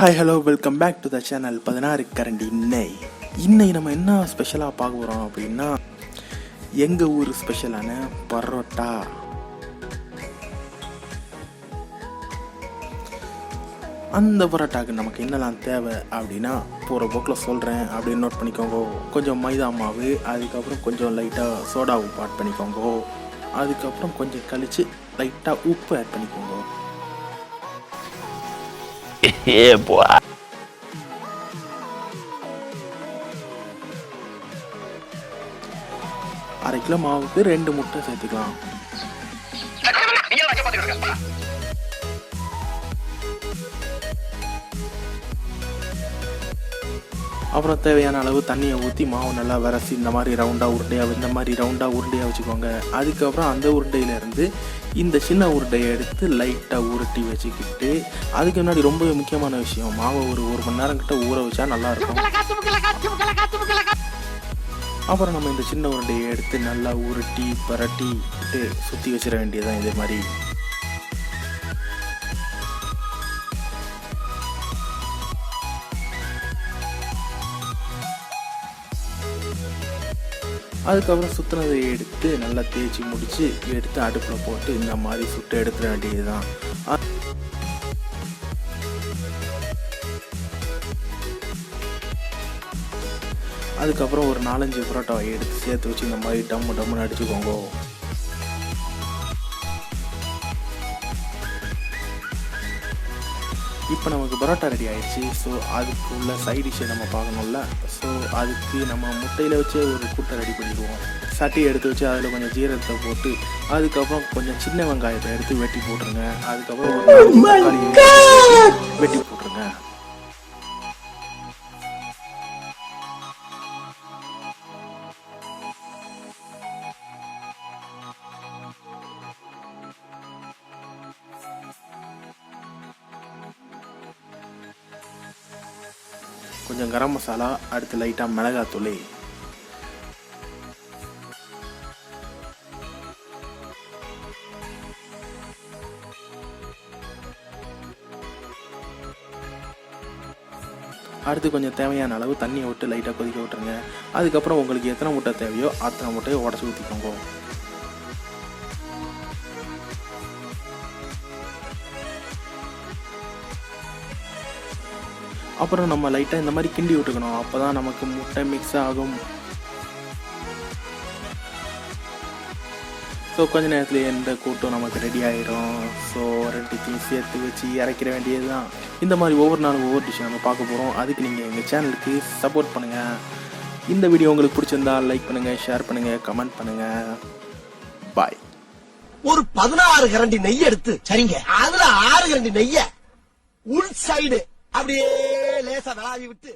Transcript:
Hi hello welcome back to the channel Pathinaarukarandi. இன்னைக்கு நம்ம என்ன ஸ்பெஷலாக பார்க்க போகிறோம் அப்படின்னா எங்கள் ஊர் ஸ்பெஷலான பரோட்டா. அந்த பரோட்டாவுக்கு நமக்கு என்னெல்லாம் தேவை அப்படின்னா போகிற போக்கில் சொல்கிறேன் அப்படின்னு நோட் பண்ணிக்கோங்க. கொஞ்சம் மைதா மாவு, அதுக்கப்புறம் கொஞ்சம் லைட்டாக சோடா உப்பு ஆட் பண்ணிக்கோங்க. அதுக்கப்புறம் கொஞ்சம் கழித்து லைட்டாக உப்பு ஆட் பண்ணிக்கோங்க. அரை கிலோ மாவுக்கு 2 முட்டை சேர்த்துக்கலாம். அப்புறம் தேவையான அளவு தண்ணியை ஊற்றி மாவு நல்லா விரசி இந்த மாதிரி ரவுண்டாக உருண்டையாக வச்சுக்கோங்க. அதுக்கப்புறம் அந்த உருண்டையிலேருந்து இந்த சின்ன உருண்டையை எடுத்து லைட்டாக உருட்டி வச்சுக்கிட்டு, அதுக்கு முன்னாடி ரொம்ப முக்கியமான விஷயம், மாவை ஒரு மணி நேரம் கிட்ட ஊற வச்சா நல்லாயிருக்கும். அப்புறம் நம்ம இந்த சின்ன உருண்டையை எடுத்து நல்லா உருட்டி பரட்டிட்டு சுற்றி வச்சிட வேண்டியதுதான். இதே மாதிரி அதுக்கப்புறம் சுத்தினதை எடுத்து நல்லா தேய்ச்சி முடித்து எடுத்து அடுப்பில் போட்டு இந்த மாதிரி சுட்டு எடுத்துட வேண்டியது தான். அதுக்கப்புறம் ஒரு 4-5 பரோட்டாவை எடுத்து சேர்த்து வச்சு இந்த மாதிரி டம்முன்னு அடிச்சுக்கோங்க. இப்போ நமக்கு பரோட்டா ரெடி ஆயிடுச்சு. ஸோ அதுக்கு உள்ள சைட் டிஷ்ஷை நம்ம பார்க்கணும்ல. ஸோ அதுக்கு நம்ம முட்டையில் வச்சு ஒரு கூட்டை ரெடி பண்ணிடுவோம். சட்டியை எடுத்து வச்சு அதில் கொஞ்சம் ஜீரகத்தை போட்டு, அதுக்கப்புறம் கொஞ்சம் சின்ன வெங்காயத்தை எடுத்து வெட்டி போட்டுருங்க. அதுக்கப்புறம் ஒரு தக்காளி வெட்டி போட்டுருங்க. கொஞ்சம் கரம் மசாலா, அடுத்து லைட்டாக மிளகாத்தூள், அடுத்து கொஞ்சம் தேவையான அளவு தண்ணியை விட்டு லைட்டாக கொதிக்க விட்டுருங்க. அதுக்கப்புறம் உங்களுக்கு எத்தனை முட்டை தேவையோ அத்தனை முட்டையை உடச்சி ஊற்றிக்கோங்க. அப்புறம் நம்ம லைட்டாக இந்த மாதிரி கிண்டி விட்டுக்கணும். அப்போ தான் நமக்கு முட்டை மிக்ஸ் ஆகும். ஸோ கொஞ்ச நேரத்தில் எந்த கூட்டம் நமக்கு ரெடி ஆகிடும். ஸோ 2 சேர்த்து வச்சு இறக்கிற வேண்டியது தான். இந்த மாதிரி ஒவ்வொரு நாளும் ஒவ்வொரு டிஷ்ஷை நம்ம பார்க்க போகிறோம். அதுக்கு நீங்கள் எங்கள் சேனலுக்கு சப்போர்ட் பண்ணுங்கள். இந்த வீடியோ உங்களுக்கு பிடிச்சிருந்தா லைக் பண்ணுங்கள், ஷேர் பண்ணுங்கள், கமெண்ட் பண்ணுங்கள். பாய். ஒரு 16 கரண்டி நெய் எடுத்து, சரிங்க, அதுல 6 கரண்டி நெய்ய உள் சைடு அப்படியே லேசா விளாவி விட்டு